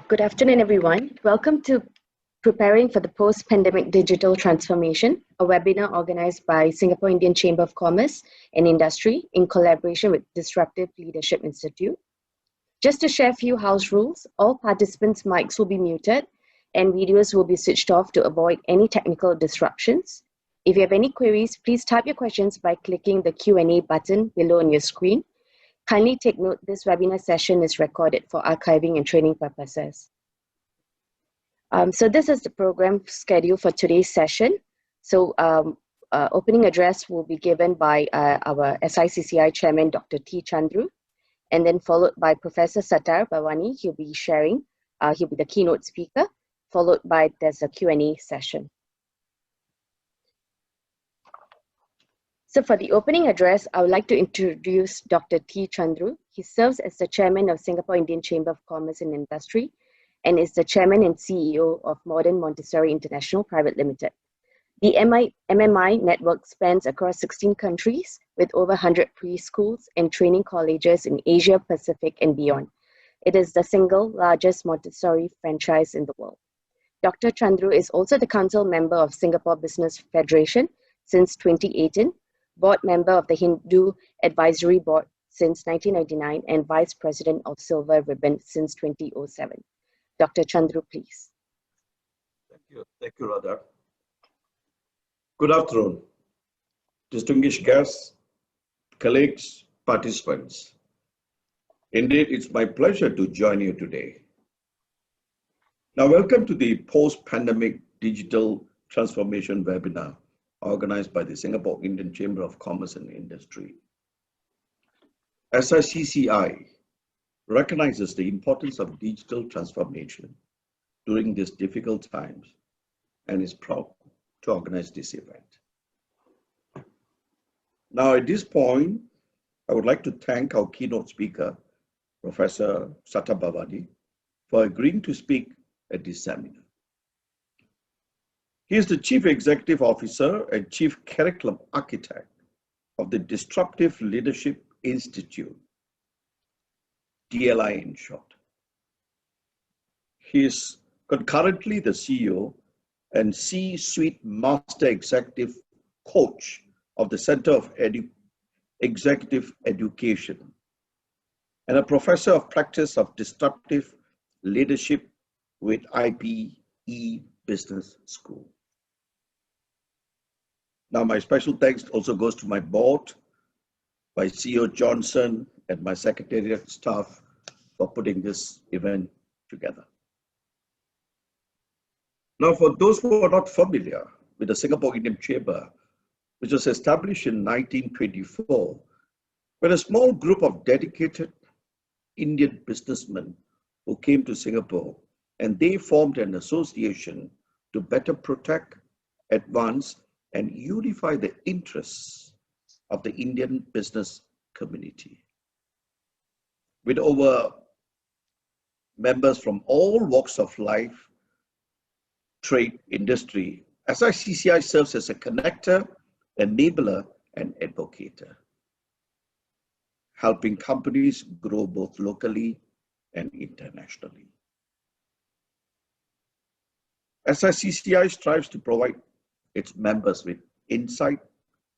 Good afternoon, everyone. Welcome to Preparing for the Post-Pandemic Digital Transformation, a webinar organized by Singapore Indian Chamber of Commerce and Industry in collaboration with Disruptive Leadership Institute. Just to share a few house rules, all participants' mics will be muted and videos will be switched off to avoid any technical disruptions. If you have any queries, please type your questions by clicking the Q&A button below on your screen. Kindly take note this webinar session is recorded for archiving and training purposes. So this is the program schedule for today's session. So opening address will be given by our SICCI Chairman, Dr. T Chandroo, and then followed by Professor Sattar Bawany. He'll be sharing, he'll be the keynote speaker, followed by there's a Q&A session. So for the opening address, I would like to introduce Dr. T Chandroo. He serves as the Chairman of Singapore Indian Chamber of Commerce and Industry and is the Chairman and CEO of Modern Montessori International Private Limited. The MMI network spans across 16 countries with over 100 preschools and training colleges in Asia, Pacific, and beyond. It is the single largest Montessori franchise in the world. Dr. Chandroo is also the council member of Singapore Business Federation since 2018, board member of the Hindu Advisory Board since 1999, and vice president of Silver Ribbon since 2007. Dr. Chandroo, please. Thank you, Radha. Good afternoon, distinguished guests, colleagues, participants. Indeed, it's my pleasure to join you today. Now, welcome to the Post-Pandemic Digital Transformation webinar organized by the Singapore Indian Chamber of Commerce and Industry. SICCI recognizes the importance of digital transformation during these difficult times and is proud to organize this event. Now, at this point, I would like to thank our keynote speaker, Professor Sattar Bawany, for agreeing to speak at this seminar. He is the Chief Executive Officer and Chief Curriculum Architect of the Disruptive Leadership Institute, DLI in short. He is concurrently the CEO and C-suite Master Executive Coach of the Center of Executive Education and a Professor of Practice of Disruptive Leadership with IPE Business School. Now, my special thanks also goes to my board, my CEO Johnson, and my secretariat staff for putting this event together. Now, for those who are not familiar with the Singapore Indian Chamber, which was established in 1924, when a small group of dedicated Indian businessmen who came to Singapore, and they formed an association to better protect, advance, and unify the interests of the Indian business community. With over members from all walks of life, trade, industry, SICCI serves as a connector, enabler, and advocator, helping companies grow both locally and internationally. SICCI strives to provide its members with insight,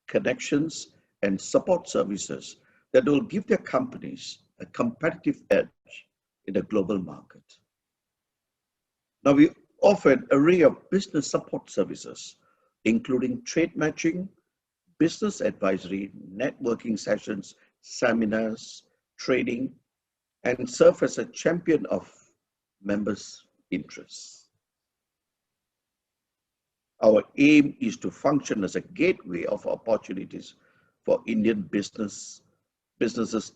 connections, and support services that will give their companies a competitive edge in the global market. Now, we offer an array of business support services, including trade matching, business advisory, networking sessions, seminars, training, and serve as a champion of members' interests. Our aim is to function as a gateway of opportunities for Indian businesses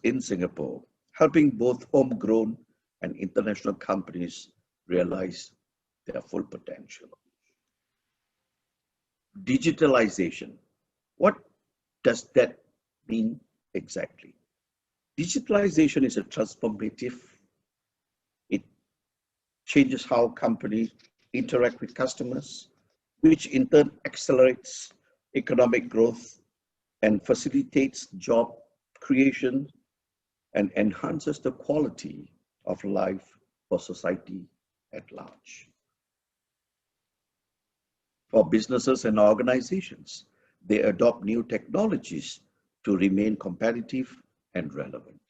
in Singapore, helping both homegrown and international companies realize their full potential. Digitalization. What does that mean exactly? Digitalization is a transformative. It changes how companies interact with customers, which in turn accelerates economic growth and facilitates job creation and enhances the quality of life for society at large. For businesses and organizations, they adopt new technologies to remain competitive and relevant.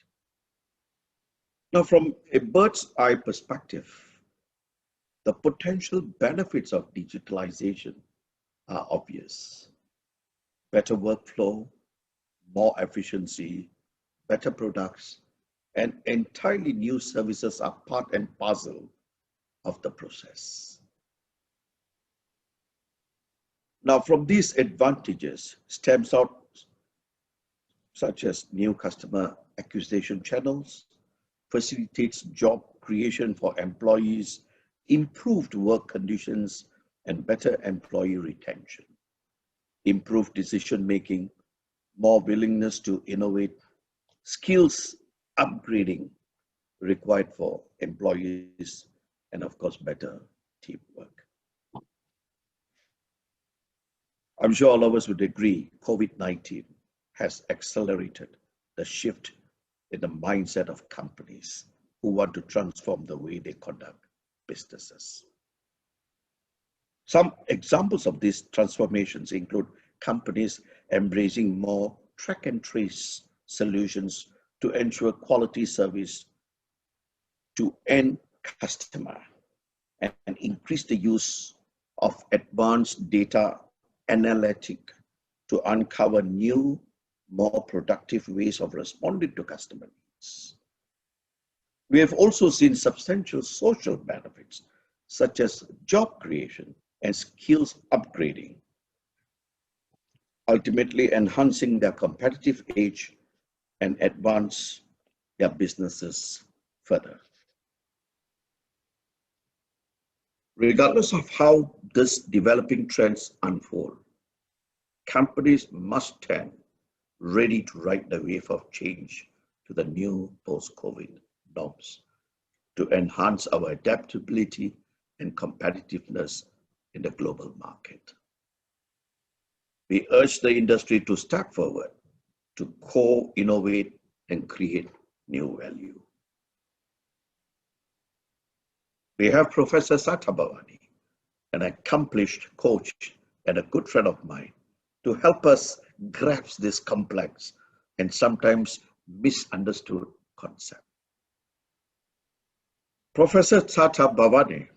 Now, from a bird's eye perspective, the potential benefits of digitalization are obvious. Better workflow, more efficiency, better products, and entirely new services are part and parcel of the process. Now, from these advantages stems out such as new customer acquisition channels, facilitates job creation for employees, improved work conditions, and better employee retention, improved decision-making, more willingness to innovate, skills upgrading required for employees, and of course, better teamwork. I'm sure all of us would agree COVID-19 has accelerated the shift in the mindset of companies who want to transform the way they conduct businesses. Some examples of these transformations include companies embracing more track and trace solutions to ensure quality service to end customer and increase the use of advanced data analytic to uncover new, more productive ways of responding to customer needs. We have also seen substantial social benefits, such as job creation and skills upgrading, ultimately enhancing their competitive edge and advance their businesses further. Regardless of how these developing trends unfold, companies must stand ready to ride the wave of change to the new post-COVID norms to enhance our adaptability and competitiveness in the global market. We urge the industry to step forward, to co-innovate and create new value. We have Professor Sattar Bawany, an accomplished coach and a good friend of mine, to help us grasp this complex and sometimes misunderstood concept. Professor Sattar Bawany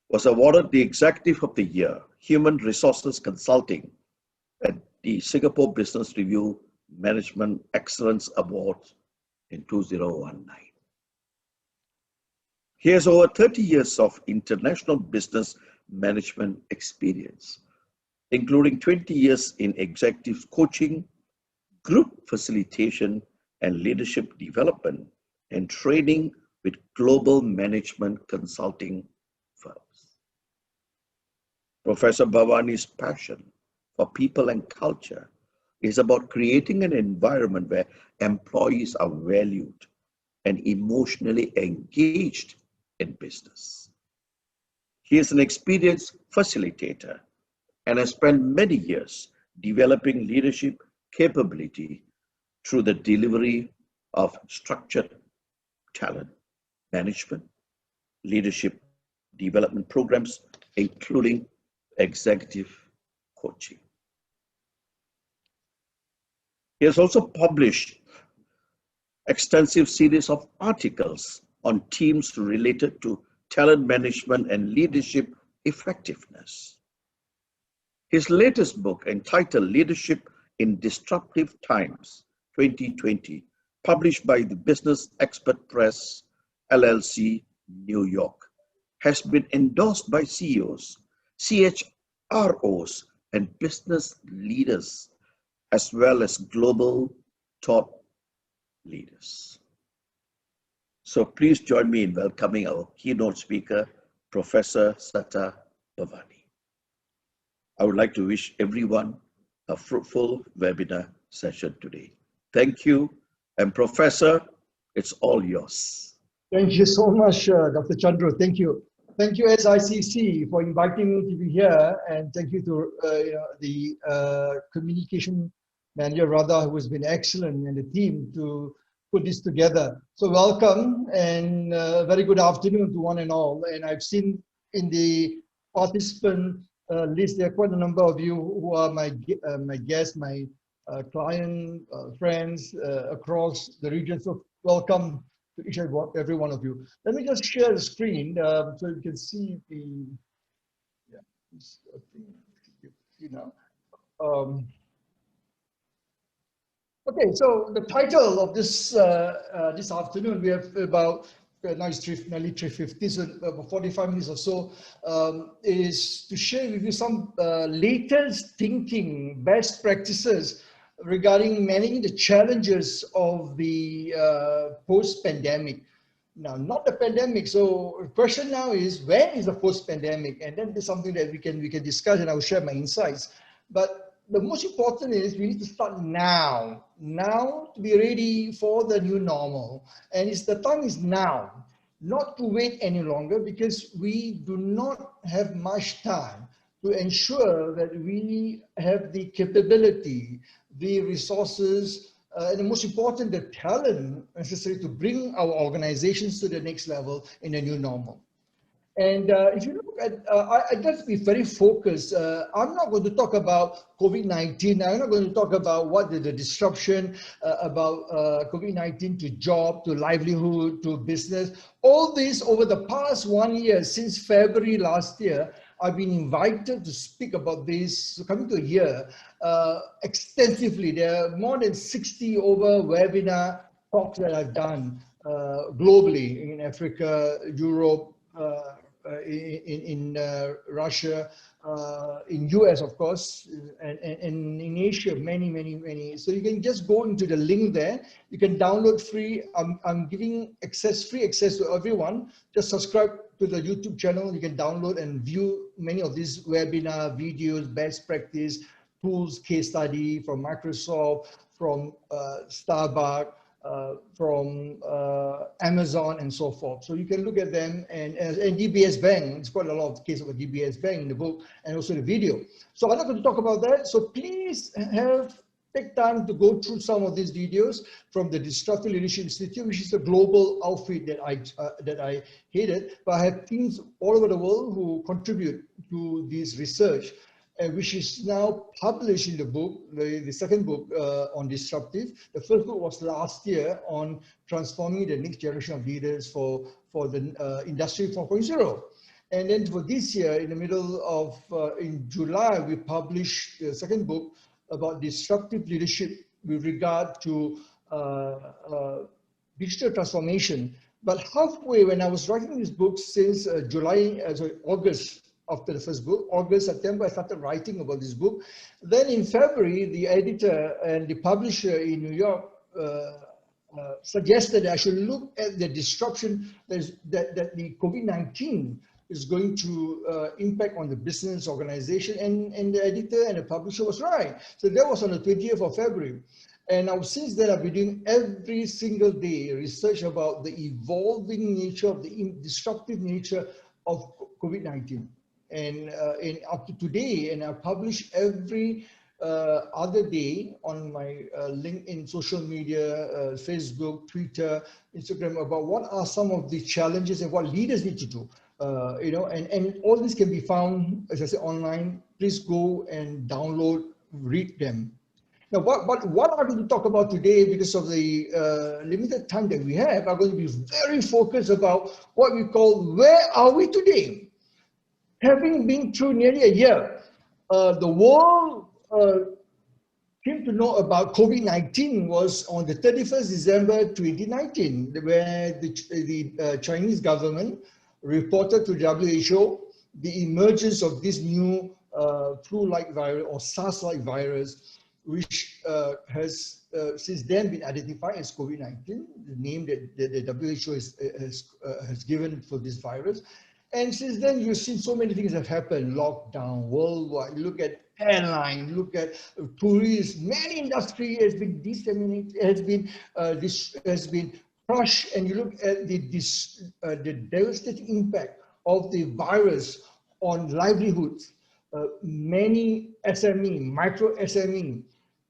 was awarded the Executive of the Year, Human Resources Consulting at the Singapore Business Review Management Excellence Awards in 2019. He has over 30 years of international business management experience, including 20 years in executive coaching, group facilitation, and leadership development and training with global management consulting firms. Professor Bawany's passion for people and culture is about creating an environment where employees are valued and emotionally engaged in business. He is an experienced facilitator and has spent many years developing leadership capability through the delivery of structured talent management, leadership development programs, including executive coaching. He has also published extensive series of articles on themes related to talent management and leadership effectiveness. His latest book, entitled Leadership in Disruptive Times 2020, published by the Business Expert Press, LLC, New York, has been endorsed by CEOs, CHROs, and business leaders, as well as global thought leaders. So please join me in welcoming our keynote speaker, Professor Sattar Bawany. I would like to wish everyone a fruitful webinar session today. Thank you, and Professor, it's all yours. Thank you so much, Dr. Chandroo. Thank you. Thank you, SICC, for inviting me to be here, and thank you to the communication manager, Radha, who has been excellent, and the team to put this together. So welcome and very good afternoon to one and all. And I've seen in the participant list there are quite a number of you who are my guests, my client, friends across the region. So welcome to each and every one of you. Let me just share the screen so you can see the, you know. Okay, so the title of this this afternoon, we have about now it's nearly 3:50, so about 45 minutes or so, is to share with you some latest thinking, best practices regarding managing the challenges of the post-pandemic. Now, not the pandemic. So the question now is, when is the post-pandemic? And that is something that we can discuss, and I will share my insights. But the most important is we need to start now to be ready for the new normal. And the time is now, not to wait any longer, because we do not have much time to ensure that we have the capability, the resources, and the most important, the talent necessary to bring our organizations to the next level in a new normal. And if you look at, I just be very focused. I'm not going to talk about COVID-19. I'm not going to talk about what the disruption about COVID-19 to job, to livelihood, to business. All this over the past 1 year, since February last year, I've been invited to speak about this, coming to a year, extensively. There are more than 60 over webinar talks that I've done globally in Africa, Europe, in Russia, in US, of course, and in Asia, many. So you can just go into the link there. You can download free. I'm giving free access to everyone. Just subscribe to the YouTube channel. You can download and view many of these webinar videos, best practice, tools, case study from Microsoft, from Starbucks, from Amazon and so forth. So you can look at them, and DBS Bank, it's quite a lot of cases of DBS Bank in the book, and also the video. So I'm not going to talk about that. So please take time to go through some of these videos from the Disruptive Leadership Institute, which is a global outfit that I headed, but I have teams all over the world who contribute to this research, which is now published in the book, the second book on disruptive. The first book was last year on transforming the next generation of leaders for the industry 4.0. And then for this year, in the middle of, in July, we published the second book about disruptive leadership with regard to digital transformation. But halfway, when I was writing this book since August, after the first book, August, September, I started writing about this book. Then in February, the editor and the publisher in New York suggested I should look at the disruption that the COVID-19 is going to impact on the business organization, and the editor and the publisher was right. So that was on the 20th of February. And now since then, I've been doing every single day research about the evolving nature of the disruptive nature of COVID-19. And up to today, and I publish every other day on my LinkedIn, social media, Facebook, Twitter, Instagram, about what are some of the challenges and what leaders need to do. And all this can be found, as I said, online. Please go and download, read them. Now, what I'm going to talk about today, because of the limited time that we have, I'm going to be very focused about what we call, where are we today? Having been through nearly a year, the world came to know about COVID-19 was on the 31st December 2019, where the Chinese government reported to WHO the emergence of this new flu-like virus or SARS-like virus, which has since then been identified as COVID-19, the name that the WHO has given for this virus. And since then, you've seen so many things have happened, lockdown, worldwide. Look at airline, look at tourism. Many industry has been disseminated, has been crushed. And you look at the devastating impact of the virus on livelihoods. Many SME, micro SME,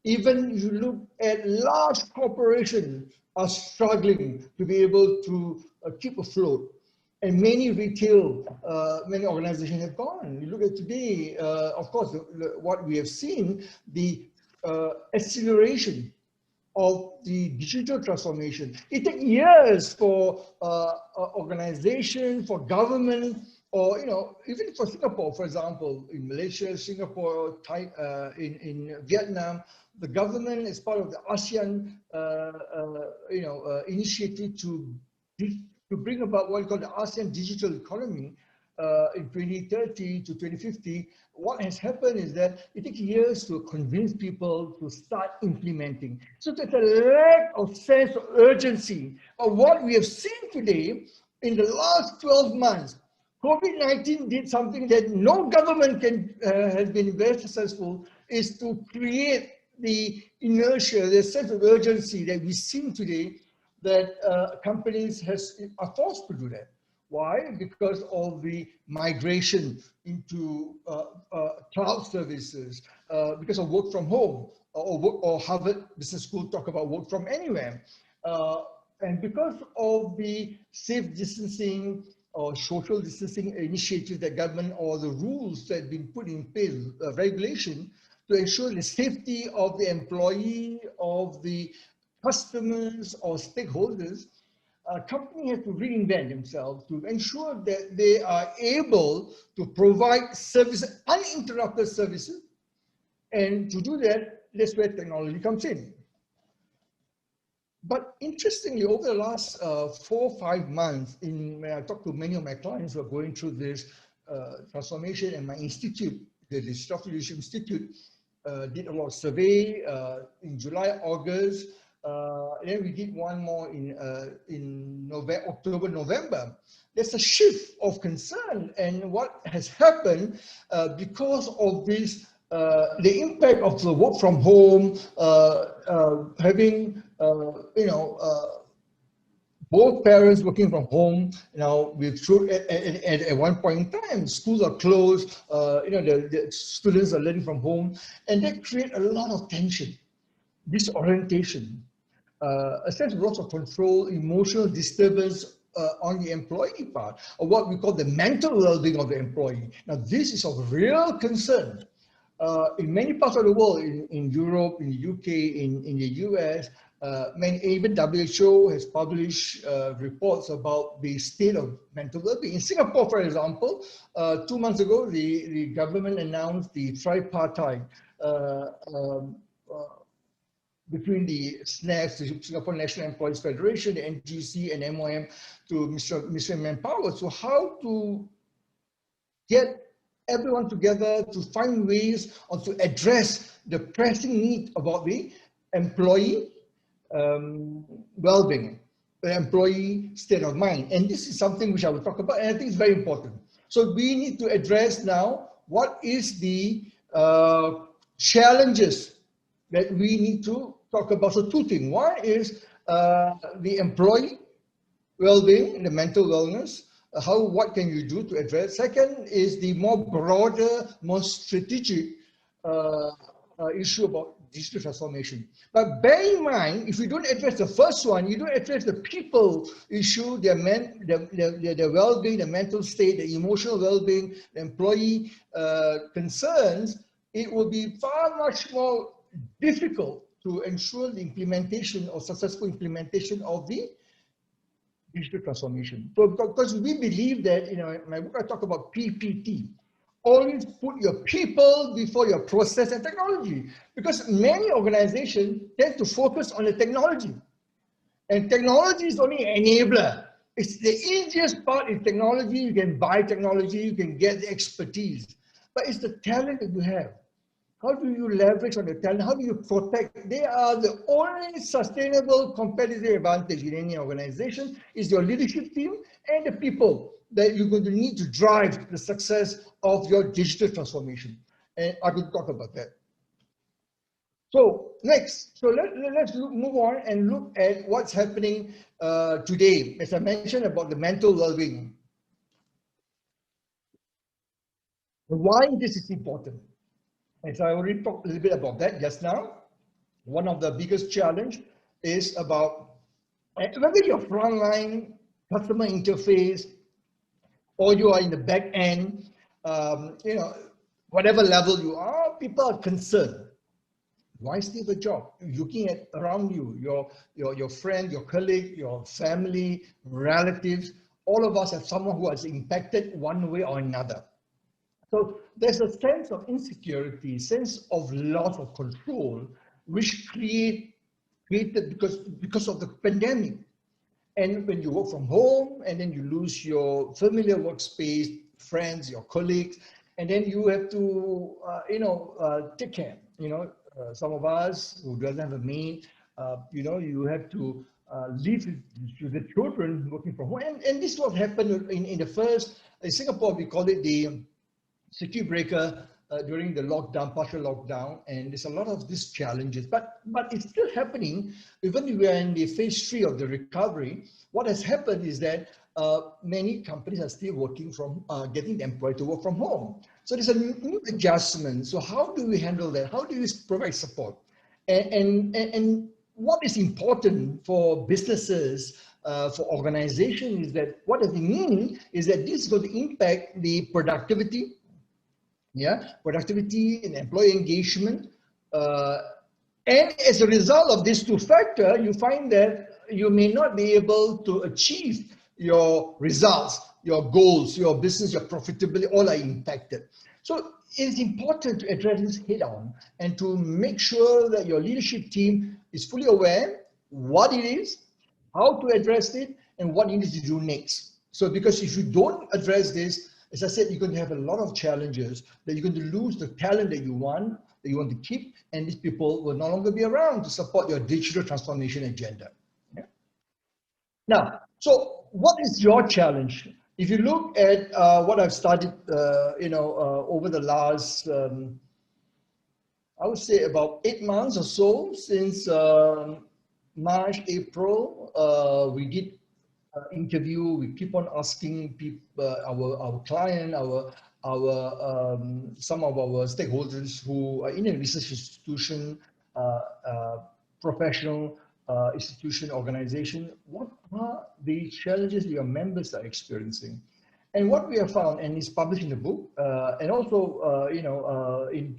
Even you look at large corporations are struggling to be able to keep afloat. And many retail, many organizations have gone. You look at today, of course, what we have seen, the acceleration of the digital transformation. It takes years for organization, for government, or even for Singapore, for example, in Malaysia, Singapore, in Vietnam, the government, as part of the ASEAN, initiative to bring about what we call the ASEAN digital economy in 2030 to 2050. What has happened is that it takes years to convince people to start implementing. So there's a lack of sense of urgency of what we have seen today in the last 12 months. COVID-19 did something that no government has been very successful, is to create the inertia, the sense of urgency that we see today, that companies are forced to do that. Why? Because of the migration into cloud services, because of work from home, or Harvard Business School talk about work from anywhere. And because of the safe distancing or social distancing initiatives that government, or the rules that have been put in place, regulation, to ensure the safety of the employee, of the customers or stakeholders, companies have to reinvent themselves to ensure that they are able to provide services, uninterrupted services. And to do that, that's where technology comes in. But interestingly, over the last 4 or 5 months, when I talked to many of my clients who are going through this transformation, and my institute, the Disruptive Leadership Institute, did a lot of survey in July, August, and then we did one more in October, November. There's a shift of concern, and what has happened because of this, the impact of the work from home, having both parents working from home. We've shown at one point in time, schools are closed, the students are learning from home, and that creates a lot of tension, disorientation, a sense of loss of control, emotional disturbance on the employee part, or what we call the mental well-being of the employee. Now, this is of real concern. In many parts of the world, in Europe, in the UK, in the US, even WHO has published reports about the state of mental well-being. In Singapore, for example, 2 months ago, the government announced the tripartite between the SNEF, the Singapore National Employees Federation, the NGC, and MOM, to Ministry of Manpower. So how to get everyone together to find ways or to address the pressing need about the employee well-being, the employee state of mind. And this is something which I will talk about, and I think it's very important. So we need to address now what is the challenges that we need to talk about. So 2 things. One is the employee well-being and the mental wellness. What can you do to address? Second is the more broader, more strategic issue about digital transformation. But bear in mind, if you don't address the first one, you don't address the people issue, their well-being, the mental state, the emotional well-being, the employee concerns, it will be far much more difficult to ensure the implementation or successful implementation of the digital transformation. So, because we believe that, in my book I talk about PPT. Always put your people before your process and technology, because many organizations tend to focus on the technology, and technology is only an enabler. It's the easiest part in technology. You can buy technology, you can get the expertise, but it's the talent that you have. How do you leverage on the talent? How do you protect? They are the only sustainable competitive advantage in any organization, is your leadership team and the people that you're going to need to drive the success of your digital transformation. And I will talk about that. So next, let's move on and look at what's happening today. As I mentioned about the mental well-being. Why this is important. As I already talked a little bit about that just now. One of the biggest challenge is about whether you're frontline customer interface or you are in the back end, you know, whatever level you are, people are concerned. Why still have a job? Looking at around you, your friend, your colleague, your family, relatives, all of us have someone who has impacted one way or another. So there's a sense of insecurity, sense of loss of control, which created because of the pandemic. And when you work from home and then you lose your familiar workspace, friends, your colleagues, and then you have to, take care. Some of us who doesn't have a maid, you have to live with the children working from home. And this was happened in the first, in Singapore, we call it the circuit breaker during the lockdown, partial lockdown, and there's a lot of these challenges, but it's still happening. Even if we are in the phase 3 of the recovery, what has happened is that many companies are still working from, getting the employee to work from home. So there's a new adjustment. So how do we handle that? How do we provide support? And what is important for businesses, for organizations, is that what does it mean is that this is going to impact the productivity, productivity and employee engagement. And as a result of these two factors, you find that you may not be able to achieve your results, your goals, your business, your profitability, all are impacted. So it is important to address this head on and to make sure that your leadership team is fully aware what it is, how to address it, and what you need to do next. So because if you don't address this, as I said, you're going to have a lot of challenges, that you're going to lose the talent that you want to keep, and these people will no longer be around to support your digital transformation agenda. Yeah? Now, so what is your challenge? If you look at what I've studied, over the last, I would say about 8 months or so, since March, April, we did interview. We keep on asking people, our client, some of our stakeholders who are in a research institution, professional institution, organization, what are the challenges your members are experiencing? And what we have found, and it's published in the book, and also,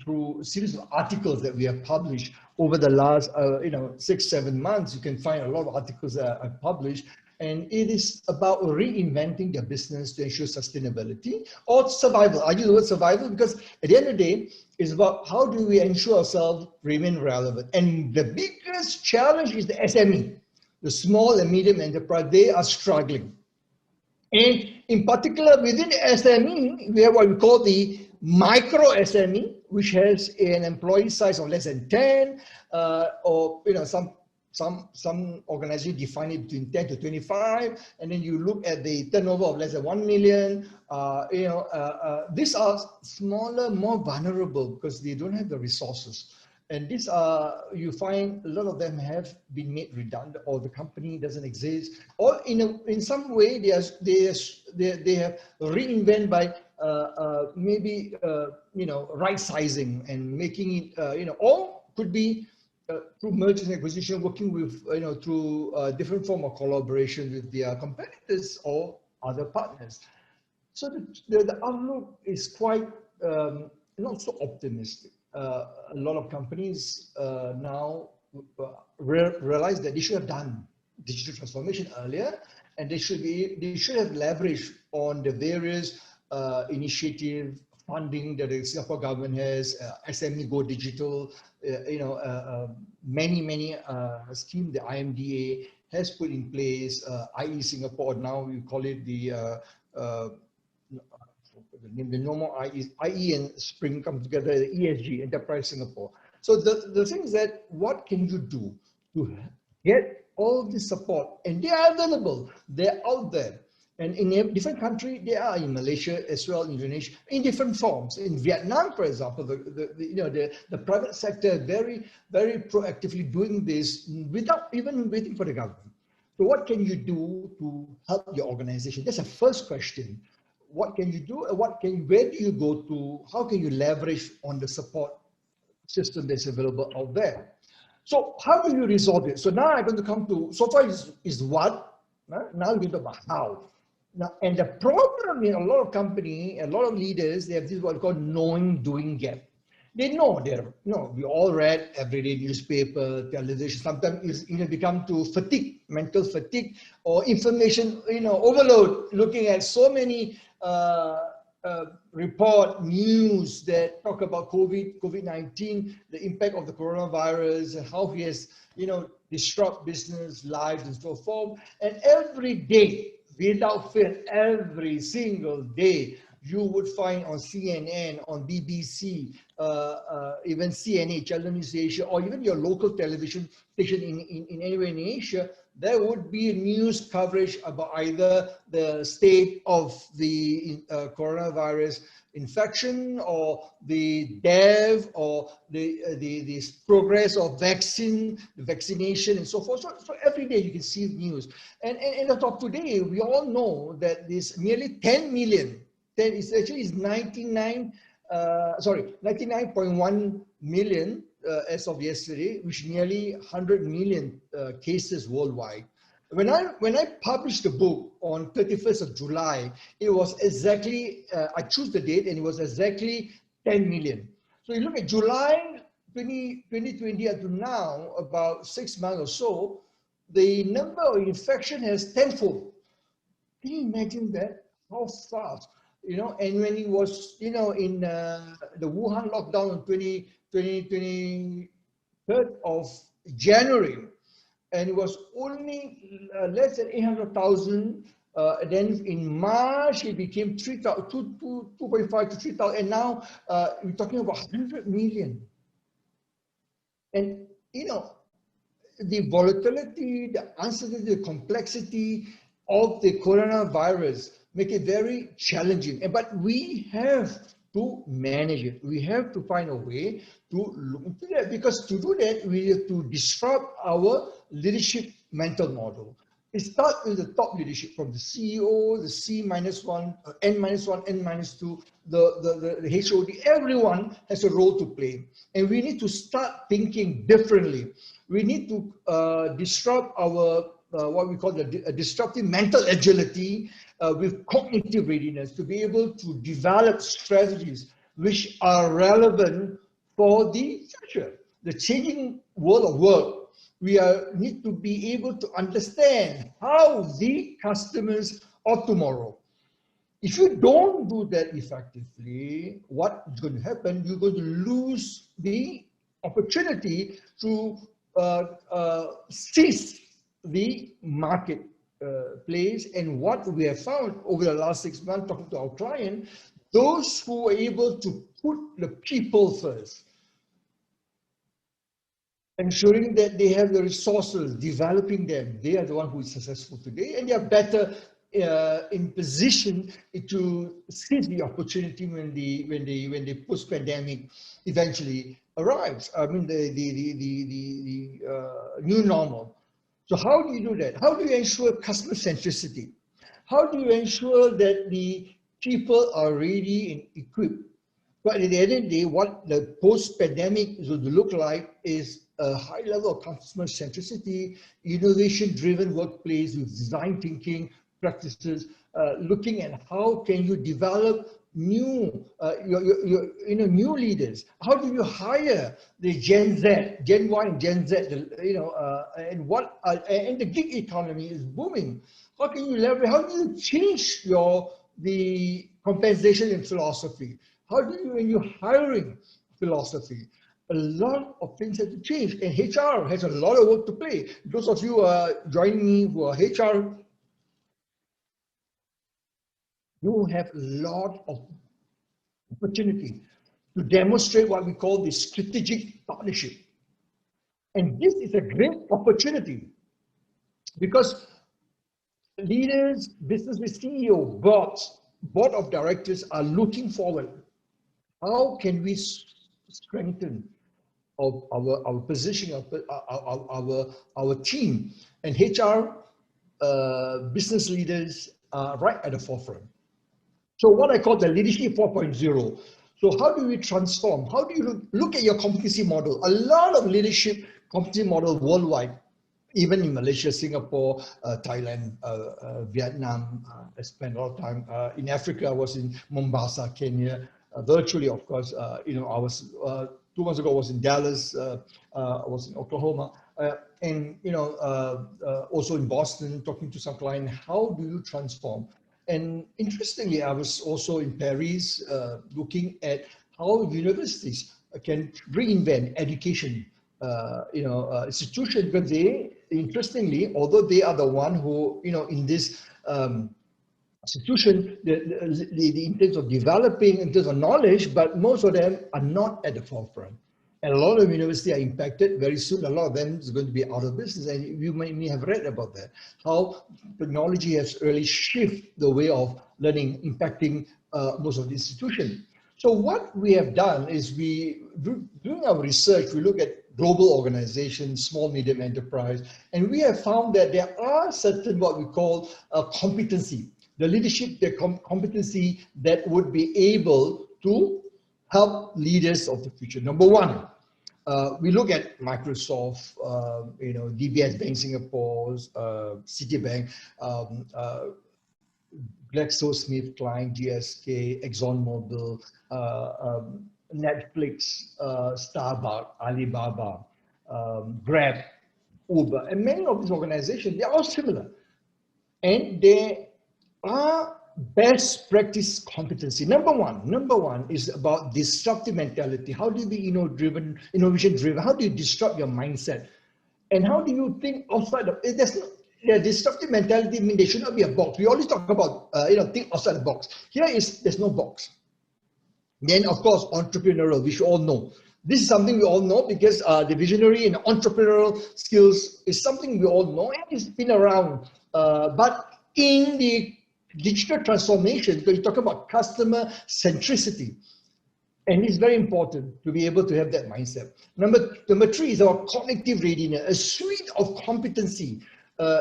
through a series of articles that we have published over the last, 6-7 months, you can find a lot of articles that are published. And it is about reinventing their business to ensure sustainability or survival. I use the word survival because at the end of the day, it's about how do we ensure ourselves remain relevant. And the biggest challenge is the SME, the small and medium enterprise. They are struggling. And in particular, within the SME, we have what we call the micro SME, which has an employee size of less than 10, or some organizations define it between 10 to 25, and then you look at the turnover of less than 1 million. These are smaller, more vulnerable because they don't have the resources. And these are, you find a lot of them have been made redundant, or the company doesn't exist, or in some way they have reinvented by maybe right sizing and making it or could be through mergers and acquisition, working with through different form of collaboration with their competitors or other partners. So the outlook is quite not so optimistic. A lot of companies now realize that they should have done digital transformation earlier, and they should have leveraged on the various initiative funding that the Singapore government has, SME Go Digital, many schemes the IMDA has put in place, i.e. Singapore, now we call it the normal IE and Spring come together, the ESG, Enterprise Singapore. So the thing is that what can you do to get all this support? And they are available, they're out there. And in a different country, they are in Malaysia as well, Indonesia, in different forms. In Vietnam, for example, the private sector very, very proactively doing this without even waiting for the government. So what can you do to help your organization? That's the first question. What can you do? Where do you go to? How can you leverage on the support system that's available out there? So how do you resolve it? So now I'm going to come to, so far is what, now we're going to talk about how. Now, and the problem in a lot of company, a lot of leaders, they have this what we call knowing doing gap. They know we all read everyday newspaper, television, sometimes it's become to fatigue, mental fatigue, or information, overload, looking at so many report news that talk about COVID-19, the impact of the coronavirus, and how he has, disrupt business, lives, and so forth. And every day, without fail, every single day, you would find on CNN, on BBC, even CNA, Channel News Asia, or even your local television station in anywhere in Asia, there would be news coverage about either the state of the coronavirus infection, or the death, or the progress of vaccination, and so forth. So every day you can see news. And on top today, we all know that this nearly 10 million, it's actually 99.1 million as of yesterday, which nearly 100 million cases worldwide. When I published the book on 31st of July, it was exactly, I chose the date, and it was exactly 10 million. So you look at July 2020 up to now, about 6 months or so, the number of infection has tenfold. Can you imagine that? How fast? And when it was, in the Wuhan lockdown on 23rd of January, and it was only less than 800,000. Then in March, it became 2.5 to 3,000, and now we're talking about 100 million. And, the volatility, the uncertainty, the complexity of the coronavirus make it very challenging. But we have to manage it. We have to find a way to look into that, because to do that, we have to disrupt our leadership mental model. It starts with the top leadership, from the CEO, the C-1, N-1, N-2, the HOD. Everyone has a role to play. And we need to start thinking differently. We need to disrupt our, what we call the disruptive mental agility, with cognitive readiness, to be able to develop strategies which are relevant for the future, the changing world of work. We need to be able to understand how the customers of tomorrow. If you don't do that effectively, what is going to happen? You're going to lose the opportunity to seize the market place. And what we have found over the last 6 months, talking to our client, those who are able to put the people first, ensuring that they have the resources, developing them, they are the one who is successful today, and they are better in position to seize the opportunity when the post-pandemic eventually arrives. I mean, the new normal. So how do you do that? How do you ensure customer centricity? How do you ensure that the people are ready and equipped? But at the end of the day, what the post-pandemic is going to look like is a high level of customer centricity, innovation-driven workplace with design thinking practices, looking at how can you develop new, new leaders. How do you hire the Gen Z, Gen Y, and Gen Z? And the gig economy is booming. How can you leverage? How do you change the compensation in philosophy? How do you, when you're hiring philosophy? A lot of things have to change, and HR has a lot of work to play. Those of you joining me who are HR, you have a lot of opportunity to demonstrate what we call the strategic partnership. And this is a great opportunity because leaders, business CEO, board of directors are looking forward. How can we strengthen our position, our team? And HR business leaders are right at the forefront. So what I call the leadership 4.0. So how do we transform? How do you look at your competency model? A lot of leadership competency model worldwide, even in Malaysia, Singapore, Thailand, Vietnam. I spent a lot of time in Africa. I was in Mombasa, Kenya, virtually, of course. You know, I was 2 months ago. I was in Dallas. I was in Oklahoma, and you know, also in Boston, talking to some client. How do you transform? And interestingly, I was also in Paris, looking at how universities can reinvent education. Institution, because they, interestingly, although they are the one who, you know, in this institution, in terms of developing, in terms of knowledge, but most of them are not at the forefront. And a lot of universities are impacted very soon. A lot of them is going to be out of business. And you may have read about that, how technology has really shifted the way of learning, impacting most of the institutions. So what we have done is doing our research, we look at global organizations, small, medium enterprise, and we have found that there are certain what we call competency, the leadership, the competency that would be able to help leaders of the future. Number one, we look at Microsoft, you know, DBS Bank Singapore, Citibank, 𝐏𝐶𝐬𝐭-𝐏𝐚𝐧𝐝, GSK, ExxonMobil, Netflix, Starbucks, Alibaba, Grab, Uber, and many of these organizations, they're all similar. And they are best practice competency. Number one is about disruptive mentality. How do you be innovation driven? How do you disrupt your mindset? And how do you think outside of it? The disruptive mentality means there should not be a box. We always talk about, think outside the box. There's no box. Then, of course, entrepreneurial, we should all know. This is something we all know because the visionary and entrepreneurial skills is something we all know and it's been around. But in the digital transformation, because you talk about customer centricity, and it's very important to be able to have that mindset. Number three is our cognitive readiness, a suite of competency,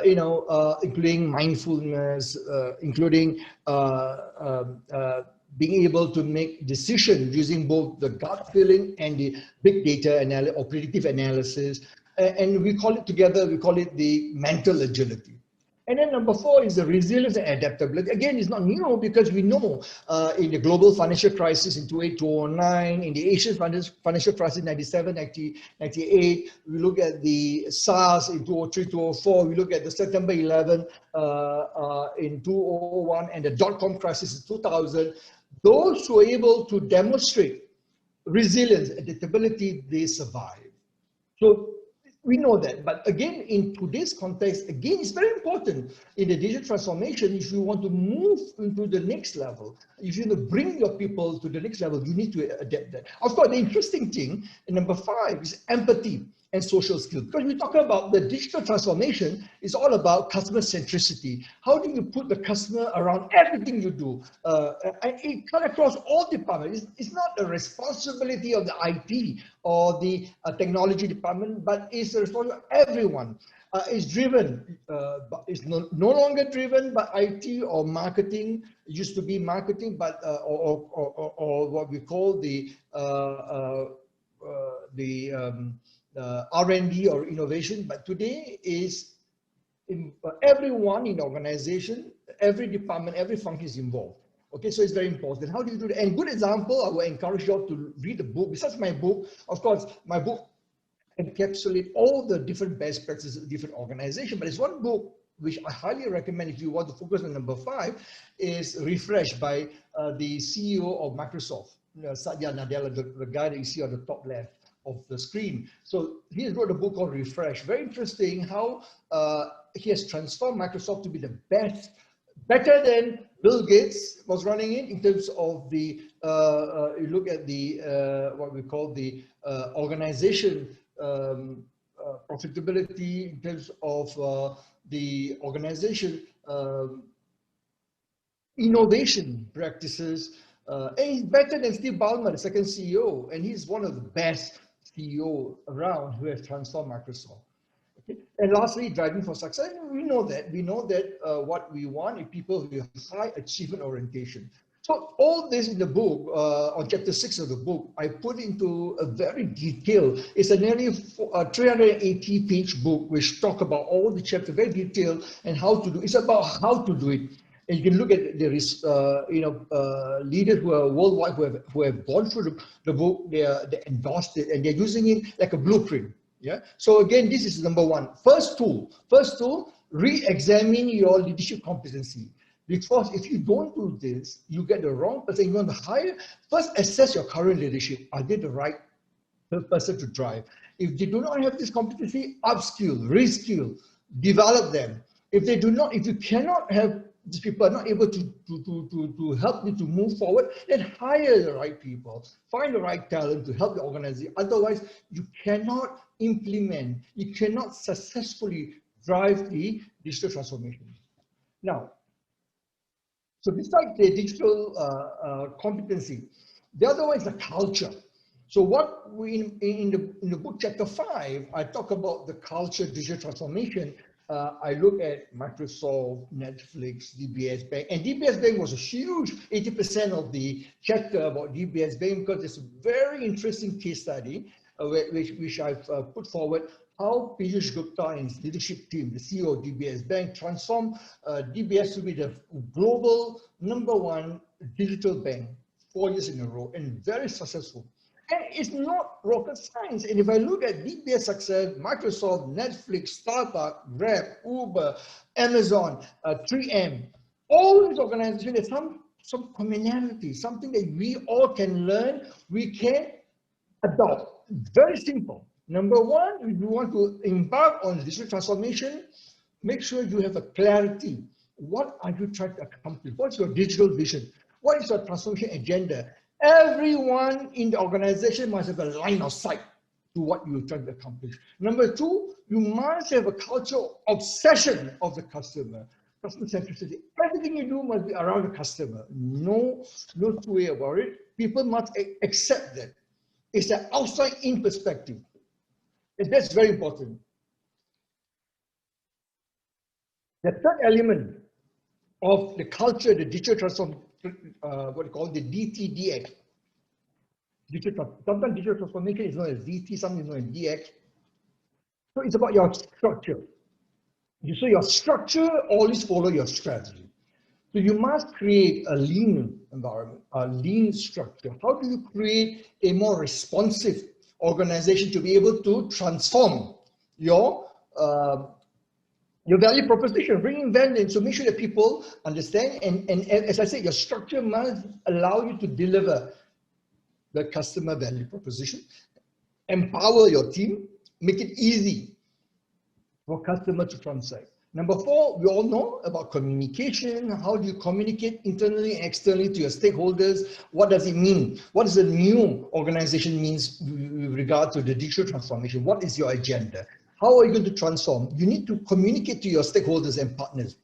including mindfulness, including being able to make decisions using both the gut feeling and the big data or predictive analysis. And we call it together, we call it the mental agility. And then number four is the resilience and adaptability. Again, it's not new because we know in the global financial crisis in 2008, 2009, in the Asian financial crisis in 97, 98, we look at the SARS in 2003, 2004, we look at the September 11 in 2001 and the dot-com crisis in 2000. Those who are able to demonstrate resilience, adaptability, they survive. So we know that, but again, in today's context, again, it's very important in the digital transformation. If you want to move into the next level, if you want to bring your people to the next level, you need to adapt that. Of course, the interesting thing, number five, is empathy and social skills. Because we talk about the digital transformation, it's all about customer centricity. How do you put the customer around everything you do? And it cuts across all departments. It's not the responsibility of the IT or the technology department, but it's the responsibility of everyone. It's driven, it's no longer driven by IT or marketing. It used to be marketing, but or what we call the R&D or innovation, but today is everyone in the organization, every department, every function is involved. Okay, so it's very important. How do you do that? And good example, I will encourage you all to read the book. Besides my book, of course, my book encapsulates all the different best practices of different organizations, but it's one book which I highly recommend if you want to focus on number five, is Refresh by the CEO of Microsoft, Satya Nadella, the guy that you see on the top left of the screen. So he wrote a book called Refresh. Very interesting how he has transformed Microsoft to be the best, better than Bill Gates was running in terms of the, you look at the, what we call the organization profitability, in terms of the organization innovation practices. And he's better than Steve Ballmer, the second CEO, and he's one of the best CEO around who has transformed Microsoft. Okay. And lastly, driving for success. We know that what we want is people with high achievement orientation. So all this in the book, on chapter 6 of the book, I put into a very detailed, it's a nearly 380-page book, which talk about all the chapters, very detailed, and how to do, it's about how to do it. And you can look at, there is, leaders who are worldwide who have gone through the book, they endorsed it, and they're using it like a blueprint. Yeah. So again, this is number one. First tool, re-examine your leadership competency. Because if you don't do this, you get the wrong person. You want to hire, first assess your current leadership. Are they the right person to drive? If they do not have this competency, upskill, reskill, develop them. If they do not, if you cannot have these people are not able to help you to move forward, then hire the right people, find the right talent to help the organization. Otherwise, you cannot implement, you cannot successfully drive the digital transformation. Now, so besides the digital competency, the other one is the culture. So what we in the book chapter 5, I talk about the culture digital transformation. I look at Microsoft, Netflix, DBS Bank, and DBS Bank was a huge 80% of the chapter about DBS Bank because it's a very interesting case study which I've put forward. How Piyush Gupta and his leadership team, the CEO of DBS Bank, transformed DBS to be the global #1 digital bank 4 years in a row, and very successful. And it's not rocket science. And if I look at DBS success, Microsoft, Netflix, Starbucks, Grab, Uber, Amazon, 3M, all these organizations, there's some commonality, something that we all can learn, we can adopt. Very simple. Number one, if you want to embark on digital transformation, make sure you have a clarity. What are you trying to accomplish? What's your digital vision? What is your transformation agenda? Everyone in the organization must have a line of sight to what you're trying to accomplish. Number two, you must have a culture of obsession of the customer. Customer centricity. Everything you do must be around the customer. No two way about it. People must accept that. It's an outside-in perspective. And that's very important. The third element of the culture, the digital transformation, what we call the DTDX. Sometimes digital transformation is known as DT, sometimes known as DX. So it's about your structure. So your structure always follow your strategy. So you must create a lean environment, a lean structure. How do you create a more responsive organization to be able to transform your value proposition, bringing value in, so make sure that people understand. And as I said, your structure must allow you to deliver the customer value proposition, empower your team, make it easy for customer to transact. Number 4, we all know about communication. How do you communicate internally and externally to your stakeholders? What does it mean? What does the new organization means with regard to the digital transformation? What is your agenda? How are you going to transform? You need to communicate to your stakeholders and partners.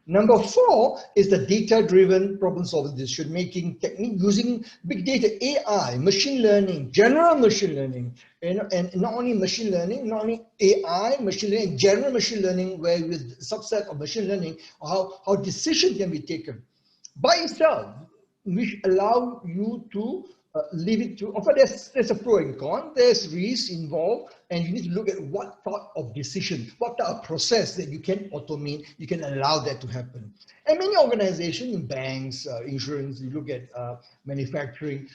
Number 4 is the data-driven problem-solving decision-making technique using big data, AI, machine learning, general machine learning, and not only machine learning, not only AI, machine learning, general machine learning, where with subset of machine learning, how decisions can be taken by itself, which allow you to leave it to, of course, there's a pro and con, there's risk involved, and you need to look at what type of decision, what type of process that you can automate, you can allow that to happen. And many organizations, in banks, insurance, you look at manufacturing,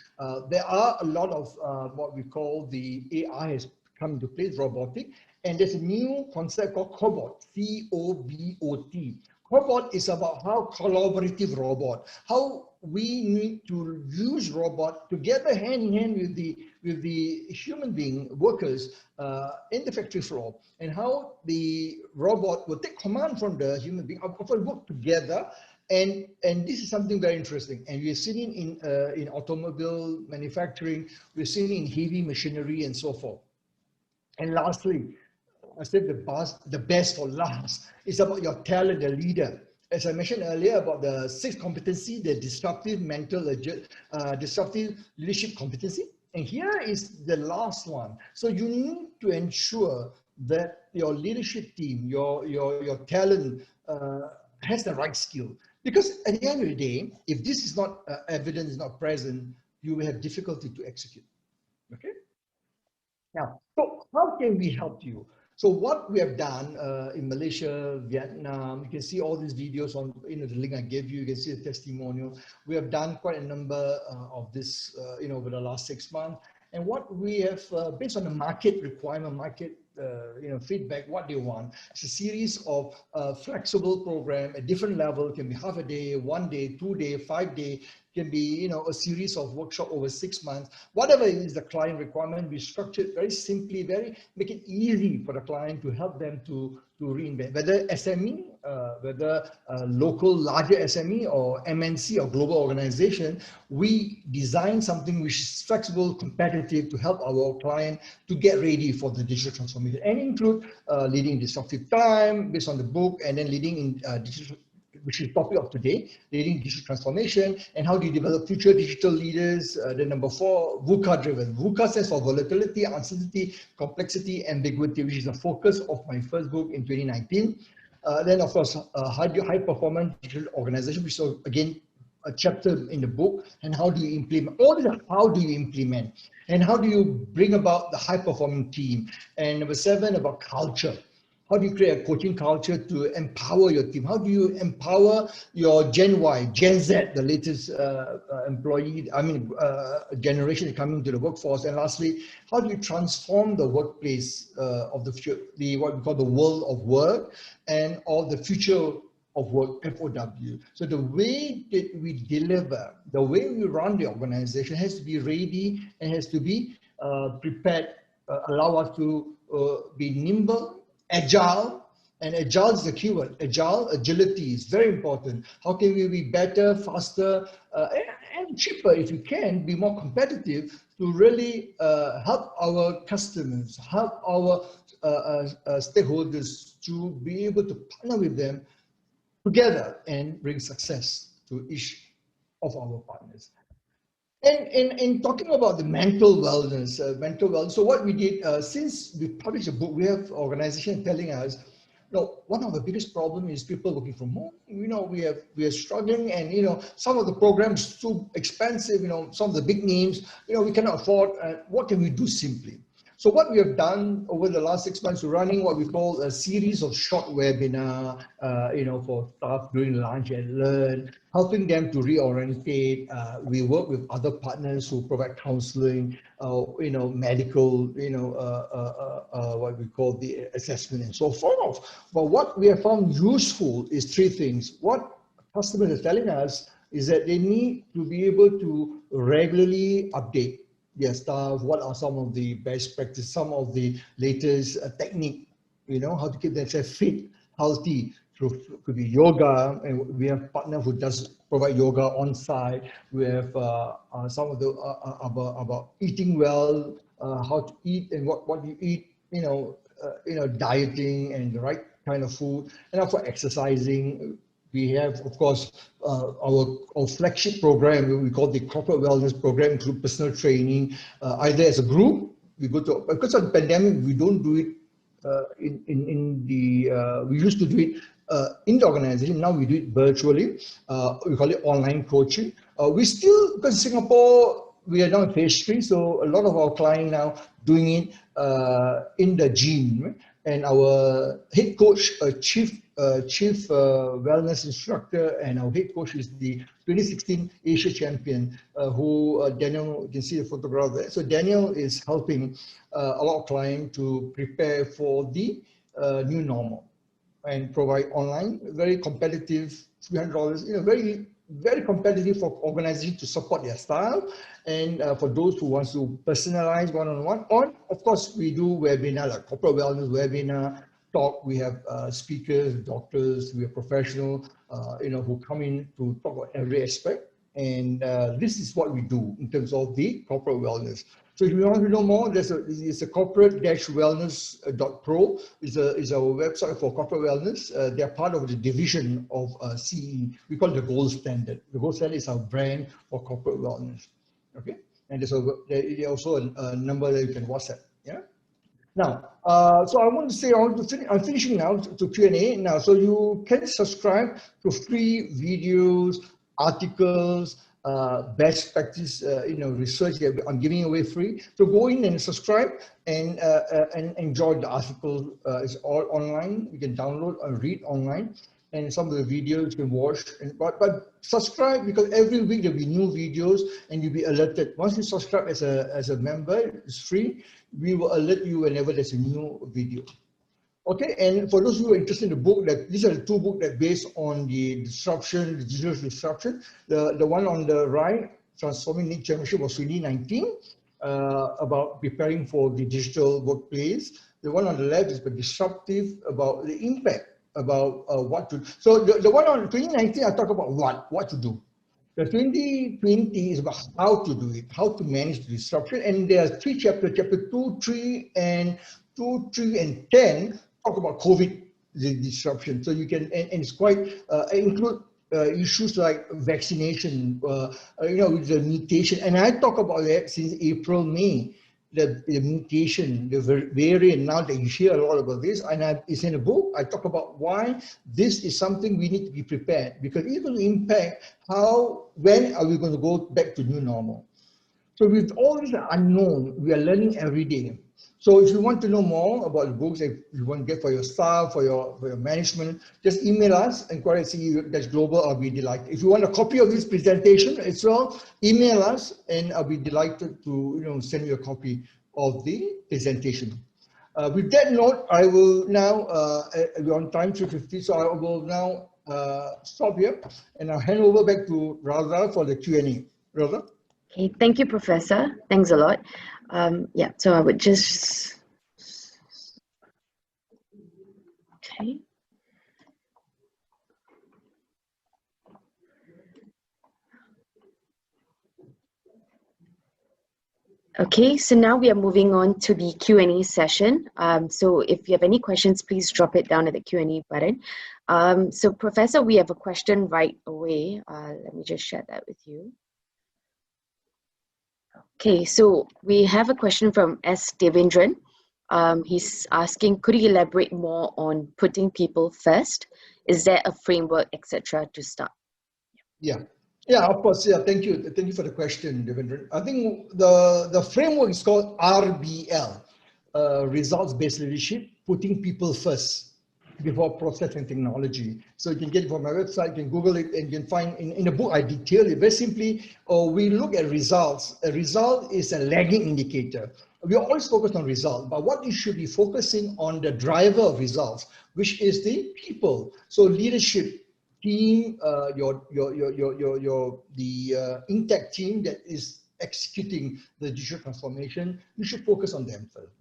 there are a lot of what we call the AI has come into place, robotic, and there's a new concept called cobot, C-O-B-O-T. Cobot is about how collaborative robot, how we need to use robot together hand in hand with the human being workers in the factory floor, and how the robot will take command from the human being, often work together. And this is something very interesting. And we've seen it in automobile manufacturing, we've seen it in heavy machinery and so forth. And lastly, I said the best for last. It's about your talent, the leader. As I mentioned earlier about the 6th competency, the disruptive disruptive leadership competency. And here is the last one. So you need to ensure that your leadership team, your talent has the right skill. Because at the end of the day, if this is not evidence, is not present, you will have difficulty to execute. Okay. Now, so how can we help you? So what we have done in Malaysia, Vietnam, you can see all these videos on the link I gave you. You can see the testimonial. We have done quite a number of this over the last 6 months. And what we have, based on the market requirement, market feedback, what they want, it's a series of flexible program at different level. It can be half a day, 1 day, 2 day, 5 day. Can be a series of workshop over 6 months. Whatever is the client requirement, we structure it very simply, make it easy for the client to help them to reinvent. Whether SME, whether local larger SME or MNC or global organization, we design something which is flexible, competitive to help our client to get ready for the digital transformation and include leading disruptive time based on the book, and then leading in digital, which is the topic of today, leading digital transformation, and how do you develop future digital leaders. Then number 4, VUCA driven. VUCA stands for volatility, uncertainty, complexity, ambiguity, which is the focus of my first book in 2019. Then of course, high performance digital organization, which is again a chapter in the book. And how do you implement? All this, how do you implement? And how do you bring about the high performing team? And number 7, about culture. How do you create a coaching culture to empower your team? How do you empower your Gen Y, Gen Z, the latest generation coming to the workforce? And lastly, how do you transform the workplace of the future, what we call the world of work, and all the future of work, FOW. So the way that we deliver, the way we run the organization has to be ready and has to be prepared, allow us to be nimble, agile, and agile is the keyword. Agility is very important. How can we be better, faster, and cheaper if we can, be more competitive to really help our customers, help our stakeholders to be able to partner with them together and bring success to each of our partners. And in talking about the mental wellness, so what we did, since we published a book, we have organizations telling us, one of the biggest problems is people working from home. We are struggling, and some of the programs are too expensive. Some of the big names, we cannot afford. What can we do simply? So what we have done over the last 6 months, we're running what we call a series of short webinar, for staff during lunch and learn, helping them to reorientate. We work with other partners who provide counseling, medical, what we call the assessment and so forth. But what we have found useful is 3 things. What customers are telling us is that they need to be able to regularly update their staff. What are some of the best practice, some of the latest technique, how to keep themselves fit, healthy. Could be yoga, and we have partner who does provide yoga on site. We have some of the about eating well, how to eat and what you eat, dieting and the right kind of food, and also exercising. We have, of course, our flagship program, we call the corporate wellness program, include personal training, either as a group. We go to, because of the pandemic, we don't do it we used to do it in the organization. Now we do it virtually. We call it online coaching. We still, because Singapore, we are now in phase 3, so a lot of our clients now doing it in the gym. And our head coach, chief wellness instructor, and our head coach is the 2016 Asia champion, Daniel, you can see the photograph there. So Daniel is helping a lot of clients to prepare for the new normal and provide online, very competitive, $300, very, very competitive for organizations to support their staff, and for those who want to personalize one-on-one. Or, of course, we do webinar, like corporate wellness webinar, talk. We have speakers, doctors, we have professionals, who come in to talk about every aspect. And this is what we do in terms of the corporate wellness. So if you want to know more, it's a corporate-wellness.pro. Is our website for corporate wellness. They're part of the division of CE. We call it the gold standard. The gold standard is our brand for corporate wellness. Okay, and there's also a number that you can WhatsApp. Yeah. Now, so I want to say, I'm finishing now to Q&A now. So you can subscribe to free videos, articles, best practice, research that I'm giving away free. So go in and subscribe and enjoy the article. It's all online. You can download and read online. And some of the videos you can watch, but subscribe, because every week there'll be new videos and you'll be alerted. Once you subscribe as a member, it's free. We will alert you whenever there's a new video. Okay, and for those who are interested in the book, these are the two books that based on the disruption, the digital disruption. The one on the right, Transforming Need Championship, was 2019, about preparing for the digital workplace. The one on the left is the disruptive, about the impact, about what to. So the one on 2019, I talk about what to do. The 2020 is about how to do it, how to manage the disruption. And there are three chapters, chapter 2, 3, and 2, 3, and 10 talk about COVID, the disruption. So you can, and it's quite, include issues like vaccination, with the mutation. And I talk about that since April, May. The mutation, the variant, now that you hear a lot about this, and it's in a book. I talk about why this is something we need to be prepared, because it's going to impact when are we going to go back to new normal. So with all this unknown, we are learning every day. So if you want to know more about the books, if you want to get for your staff, for your management, just email us, inquiry@SICCI-Global. I'll be delighted. If you want a copy of this presentation as well, email us, and I'll be delighted to send you a copy of the presentation. With that note, I will now, we're on time, 3:50, so I will now stop here, and I'll hand over back to Radha for the Q&A. Radha? Okay, thank you, Professor. Thanks a lot. Yeah, so I would just, okay. Okay, so now we are moving on to the Q&A session. So if you have any questions, please drop it down at the Q&A button. So Professor, we have a question right away. Let me just share that with you. Okay, so we have a question from S. Devendran. He's asking, could you elaborate more on putting people first? Is there a framework, etc., to start? Yeah, of course. Yeah, thank you for the question, Devendran. I think the framework is called RBL, results-based leadership, putting people first before process and technology. So you can get it from my website, you can Google it, and you can find in the book I detail it. Very simply, we look at results. A result is a lagging indicator. We are always focused on results, but what you should be focusing on the driver of results, which is the people. So leadership, team, the intact team that is executing the digital transformation, you should focus on them first.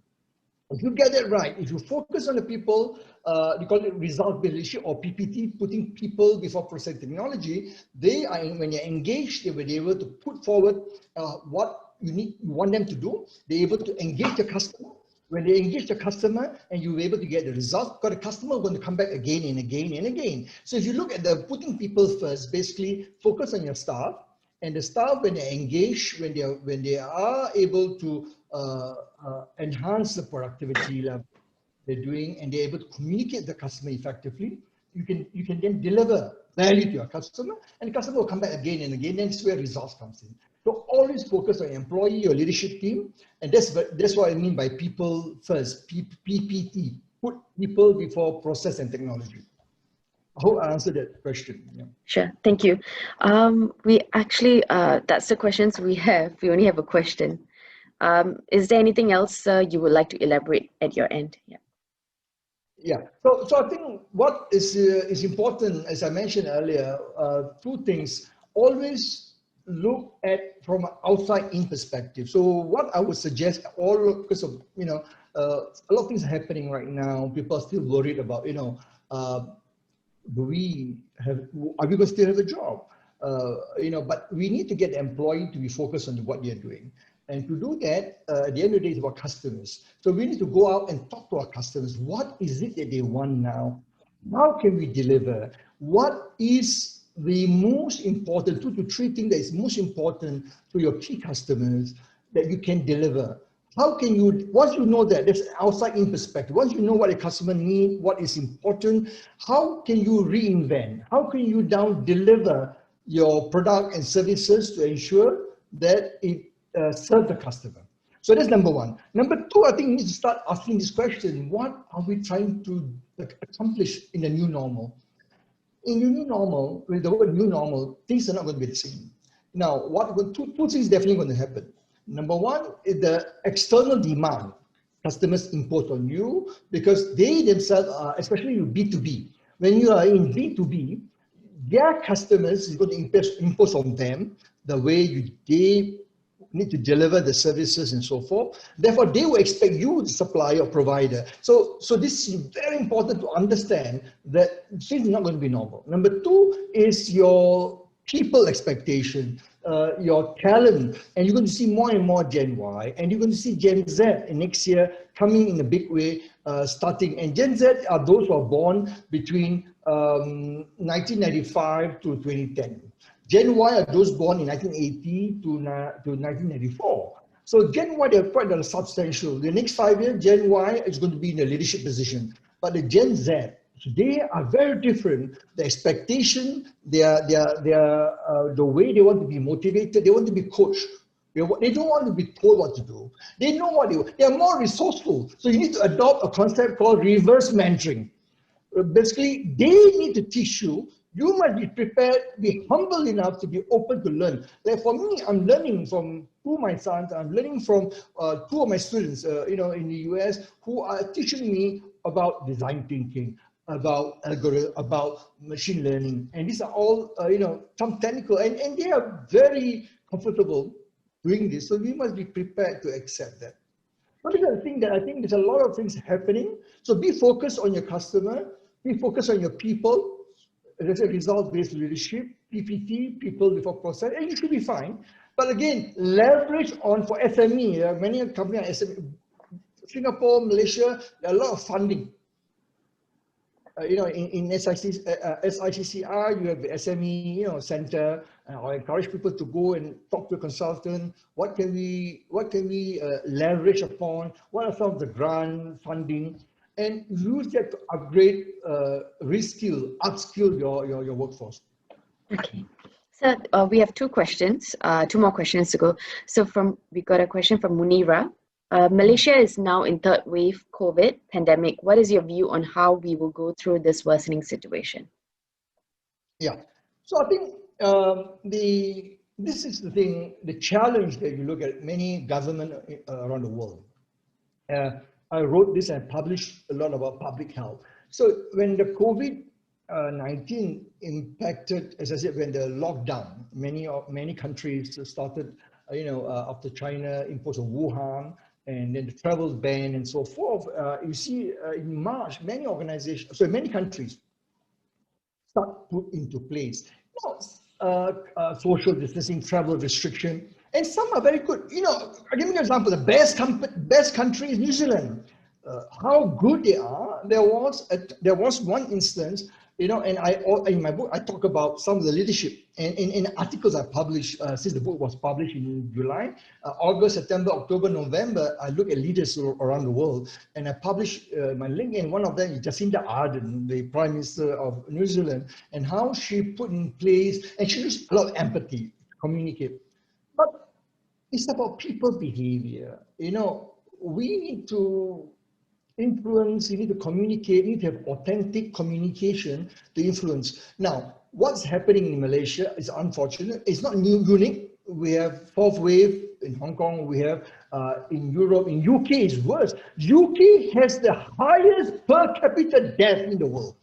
If you get it right, if you focus on the people, you call it result-based leadership or PPT, putting people before process technology, when they're engaged, they will be able to put forward what you want them to do. They're able to engage the customer. When they engage the customer and you're able to get the results, because the customer is going to come back again and again and again. So if you look at the putting people first, basically focus on your staff, and the staff, when they engage, when they are able to enhance the productivity level they're doing, and they're able to communicate the customer effectively, you can then deliver value to your customer, and the customer will come back again and again. That's where results comes in. So always focus on employee or leadership team, and that's what I mean by people first. PPT, put people before process and technology. I hope I answered that question. Yeah. Sure, thank you. We actually, that's the questions we have. We only have a question. Is there anything else you would like to elaborate at your end? Yeah. So I think what is important, as I mentioned earlier, two things. Always look at from an outside-in perspective. So what I would suggest, because of a lot of things are happening right now. People are still worried about are we going to still have a job? But we need to get the employee to be focused on what they're doing. And to do that, at the end of the day, it's about customers. So we need to go out and talk to our customers. What is it that they want now? How can we deliver? What is the most important, 2 to 3 things that is most important to your key customers that you can deliver? how can you, once you know that, there's outside in perspective, once you know what a customer needs, what is important, how can you reinvent? How can you now deliver your product and services to ensure that it serves the customer? So that's number one. Number two, I think we need to start asking this question: what are we trying to accomplish in the new normal? In the new normal, with the word new normal, things are not going to be the same. Now, two things definitely going to happen. Number one is the external demand customers impose on you, because they themselves are, especially in B2B. When you are in B2B, their customers is going to impose on them the way they need to deliver the services and so forth. Therefore, they will expect you to supply or provider. So this is very important to understand that things are not going to be normal. Number two is your people expectation, your talent, and you're going to see more and more Gen Y, and you're going to see Gen Z in next year coming in a big way, starting. And Gen Z are those who are born between 1995 to 2010. Gen Y are those born in 1980 to 1994. So Gen Y, they're quite substantial. The next 5 years, Gen Y is going to be in a leadership position. But the Gen Z, they are very different. The expectation, the way they want to be motivated, they want to be coached. They don't want to be told what to do. They know what they want. They are more resourceful. So you need to adopt a concept called reverse mentoring. Basically, they need to teach you. You must be prepared, be humble enough to be open to learn. Like for me, I'm learning from two of my sons. I'm learning from two of my students, in the US, who are teaching me about design thinking, about algorithm, about machine learning, and these are all, some technical, and they are very comfortable doing this. So we must be prepared to accept that. But I think there's a lot of things happening. So be focused on your customer, be focused on your people. There's a result-based leadership, PPT, people before process, and you should be fine. But again, leverage on for SME. Many companies are SME. Singapore, Malaysia, there are a lot of funding. In SICCR, you have the SME, center. I encourage people to go and talk to a consultant. What can we leverage upon? What are some of the grant funding? And use that to upgrade, reskill, upskill your workforce. Okay. So we have two more questions to go. So we got a question from Munira. Malaysia is now in third wave COVID pandemic. What is your view on how we will go through this worsening situation? Yeah. So I think this is the thing, the challenge that you look at many governments around the world. I wrote this and published a lot about public health. So when the COVID-19 impacted, as I said, when the lockdown, many countries started, after China imposed on Wuhan, and then the travel ban and so forth, you see in March, many countries start put into place. Social distancing, travel restriction, and some are very good. I'll give you an example. The best country is New Zealand. How good they are. There was one instance, and in my book I talk about some of the leadership, and in articles I published since the book was published in July, August, September, October, November. I look at leaders around the world, and I published my link. And one of them is Jacinda Ardern, the Prime Minister of New Zealand, and how she put in place, and she used a lot of empathy to communicate. But it's about people behavior. We need to influence, you need to communicate, you need to have authentic communication to influence. Now, what's happening in Malaysia is unfortunate. It's not unique. We have fourth wave in Hong Kong, we have in Europe, in UK it's worse. UK has the highest per capita death in the world,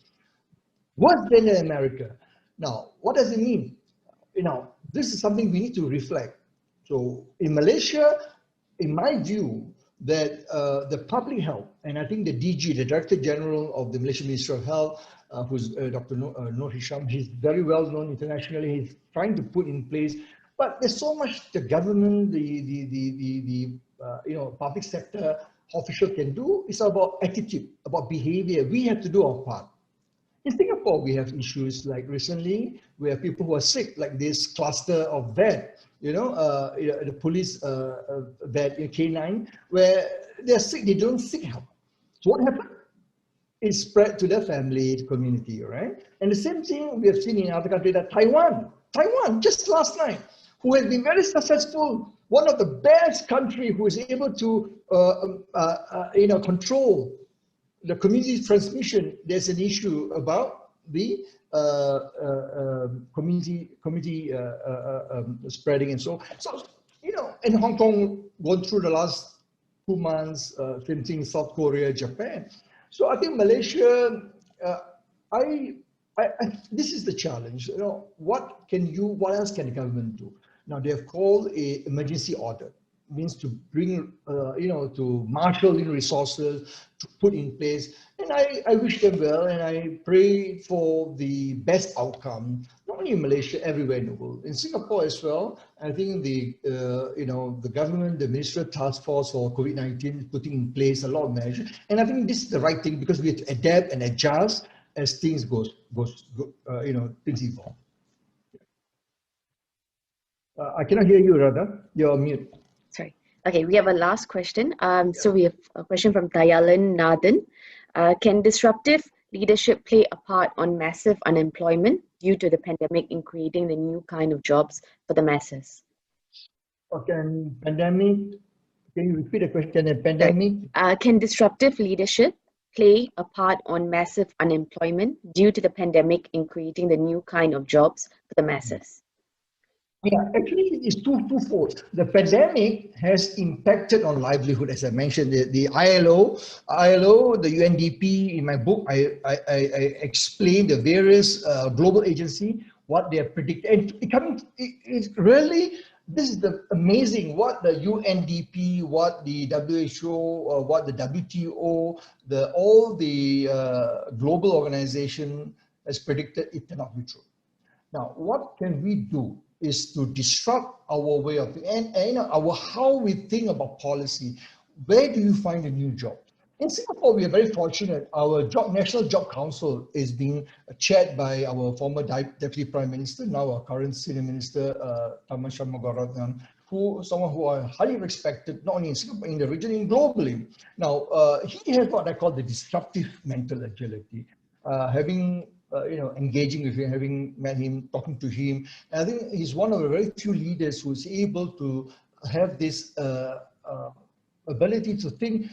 worse than in America. Now, what does it mean? This is something we need to reflect. So in Malaysia, in my view, that the public health, and I think the DG, the Director General of the Malaysian Ministry of Health, who's Dr. Noor Hisham, he's very well known internationally. He's trying to put in place, but there's so much the government, the public sector official can do. It's about attitude, about behavior. We have to do our part. In Singapore, we have issues like recently where people who are sick, like this cluster of vet, the police vet, K9, where they're sick, they don't seek help. So what happened? It spread to their family, community, right? And the same thing we have seen in other countries, like Taiwan, just last night, who has been very successful, one of the best country who is able to, control the community transmission. There's an issue about the community spreading and so. So, in Hong Kong, gone through the last 2 months, same thing, South Korea, Japan. So I think Malaysia, this is the challenge. What else can the government do? Now they have called an emergency order, means to bring, to marshal in resources to put in place. And I wish them well, and I pray for the best outcome, not only in Malaysia, everywhere in the world. In Singapore as well, I think the government, the ministerial task force for COVID-19 is putting in place a lot of measures. And I think this is the right thing because we have to adapt and adjust as things things evolve. I cannot hear you, Radha. You're on mute. Sorry. Okay, we have a last question. So we have a question from Dayalan Nathan. Can disruptive leadership play a part on massive unemployment due to the pandemic in creating the new kind of jobs for the masses? Can you repeat the question? Can disruptive leadership play a part on massive unemployment due to the pandemic in creating the new kind of jobs for the masses? Yeah, actually, it's twofold. The pandemic has impacted on livelihood, as I mentioned. The ILO, the UNDP. In my book, I explained the various global agency what they are predicting. And it's really, this is the amazing what the UNDP, what the WHO, what the WTO, all the global organization has predicted. It cannot be true. Now, what can we do? Is to disrupt our way of and how we think about policy. Where do you find a new job? In Singapore, we are very fortunate. Our National Job Council is being chaired by our former Deputy Prime Minister, now our current Senior Minister, Tharman Shanmugaratnam, someone who are highly respected, not only in Singapore, in the region, and globally. Now, he has what I call the disruptive mental agility, engaging with him, having met him, talking to him. And I think he's one of the very few leaders who is able to have this ability to think.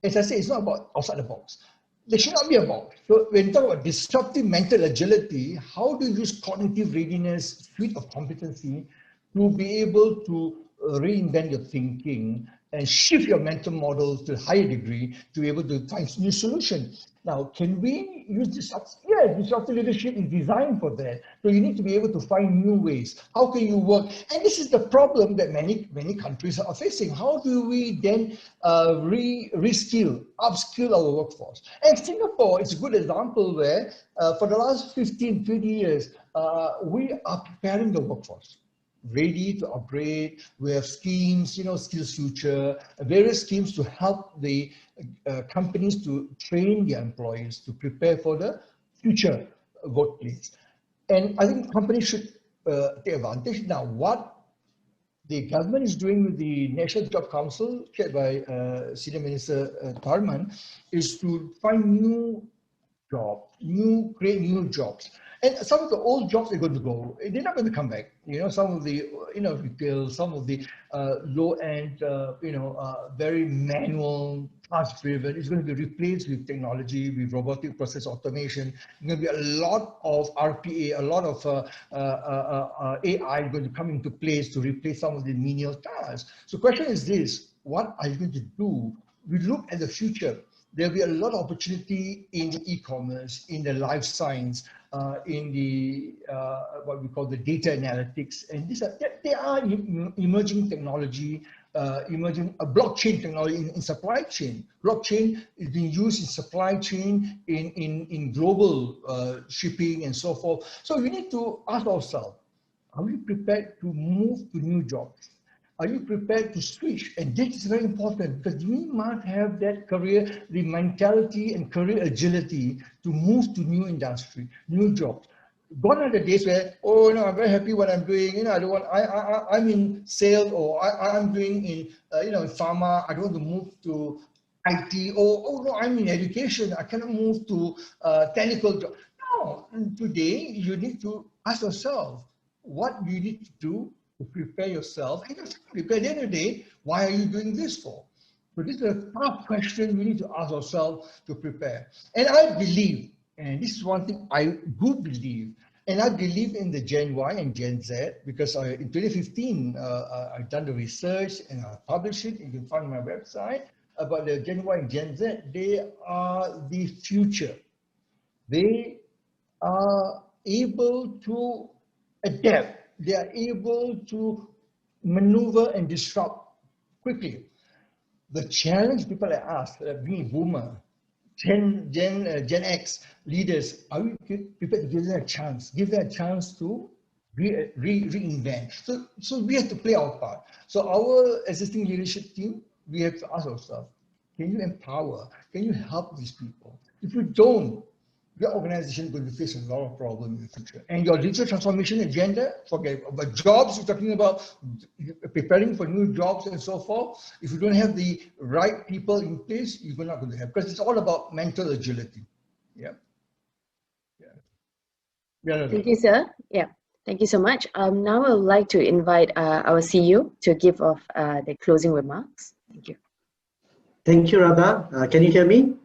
As I say, it's not about outside the box. There should not be a box. So when you talk about disruptive mental agility, how do you use cognitive readiness, suite of competency to be able to reinvent your thinking and shift your mental model to a higher degree to be able to find new solutions? Now, can we use disruptive? Yeah, disruptive leadership is designed for that. So you need to be able to find new ways. How can you work? And this is the problem that many countries are facing. How do we then upskill our workforce? And Singapore is a good example where for the last 15, 20 years, we are preparing the workforce, ready to upgrade. We have schemes, Skills Future, various schemes to help the companies to train their employees to prepare for the future workplace. And I think companies should take advantage. Now, what the government is doing with the National Job Council, chaired by Senior Minister Tharman, is to find new jobs, create new jobs. And some of the old jobs are going to go. They're not going to come back. Some of the retail, some of the low end, very manual, task-driven is going to be replaced with technology, with robotic process automation. There's going to be a lot of RPA, a lot of AI going to come into place to replace some of the menial tasks. So the question is this: what are you going to do? We look at the future. There'll be a lot of opportunity in the e-commerce, in the life science, in the what we call the data analytics, and they are emerging technology, blockchain technology in supply chain. Blockchain is being used in supply chain, in global shipping and so forth. So we need to ask ourselves: are we prepared to move to new jobs? Are you prepared to switch? And that is very important because we must have that career, the mentality and career agility to move to new industry, new jobs. Gone are the days where, oh no, I'm very happy what I'm doing. You know, I don't want. I'm in sales or I'm doing in in pharma. I don't want to move to IT. Or oh no, I'm in education. I cannot move to technical job. No, today you need to ask yourself what you need to do to prepare yourself. And prepare. At the end of the day, why are you doing this for? So this is a tough question we need to ask ourselves to prepare. And I believe. And this is one thing I do believe, and I believe in the Gen Y and Gen Z because in 2015, I've done the research and I published it. You can find my website about the Gen Y and Gen Z. They are the future. They are able to adapt. They are able to maneuver and disrupt quickly. The challenge people ask, being boomer, Gen X leaders, are we prepared to give them a chance? Give them a chance to reinvent. So we have to play our part. So our existing leadership team, we have to ask ourselves, can you empower? Can you help these people? If you don't, your organization is going to face a lot of problems in the future. And your digital transformation agenda, forget about jobs, you're talking about preparing for new jobs and so forth. If you don't have the right people in place, you're not going to have, because it's all about mental agility. Yeah. Thank you, sir. Yeah, thank you so much. Now I would like to invite our CEO to give off the closing remarks. Thank you. Thank you, Radha. Can you hear me?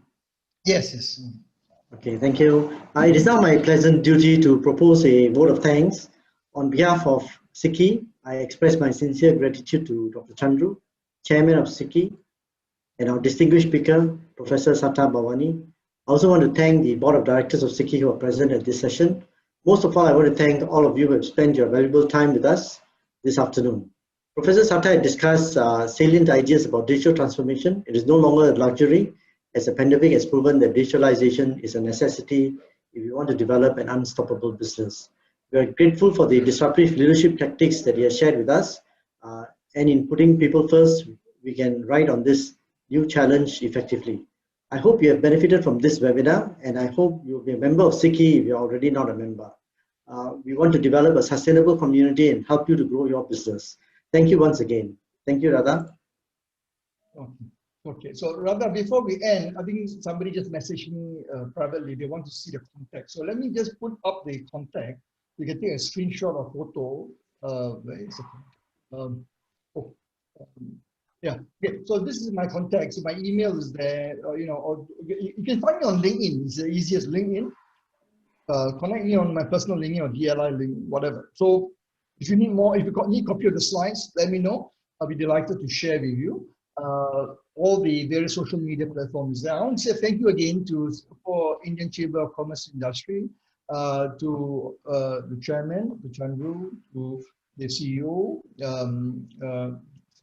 Yes. Okay, thank you. It is now my pleasant duty to propose a vote of thanks. On behalf of SICCI, I express my sincere gratitude to Dr. Chandroo, Chairman of SICCI, and our distinguished speaker, Professor Sattar Bawany. I also want to thank the Board of Directors of SICCI who are present at this session. Most of all, I want to thank all of you who have spent your valuable time with us this afternoon. Professor Sattar discussed salient ideas about digital transformation. It is no longer a luxury, as the pandemic has proven that digitalization is a necessity if you want to develop an unstoppable business. We are grateful for the disruptive leadership tactics that he has shared with us. And in putting people first, we can ride on this new challenge effectively. I hope you have benefited from this webinar, and I hope you'll be a member of SICCI if you're already not a member. We want to develop a sustainable community and help you to grow your business. Thank you once again. Thank you, Radha. Okay, so Radha, before we end, I think somebody just messaged me privately. They want to see the contact. So let me just put up the contact. You can take a screenshot or photo. Where is it? Yeah. Okay. So this is my contact. So my email is there. Or you can find me on LinkedIn. It's the easiest. LinkedIn. Connect me on my personal LinkedIn or DLI link, whatever. So if you need more, if you need a copy of the slides, let me know. I'll be delighted to share with you. All the various social media platforms there. I want to say thank you again for Indian Chamber of Commerce Industry, to the chairman, the Chandroo, to the CEO,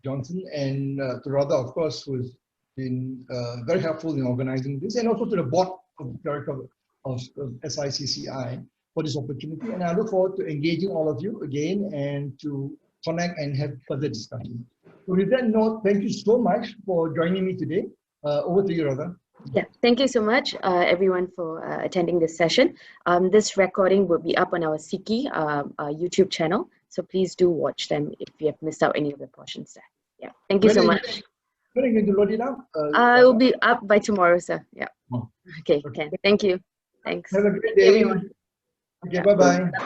Johnson, and to Radha, of course, who has been very helpful in organizing this, and also to the board of directors of SICCI for this opportunity. And I look forward to engaging all of you again and to connect and have further discussion. So with that note, thank you so much for joining me today. Over to you, Radha. Yeah, thank you so much, everyone, for attending this session. This recording will be up on our SICCI YouTube channel, so please do watch them if you have missed out any of the portions there. Yeah, thank you so much. When are you going to load it up? It will be up by tomorrow, sir. Yeah. Oh. Okay, Ken. Thank you. Thanks. Have a great day, everyone. Okay, bye-bye. Bye-bye.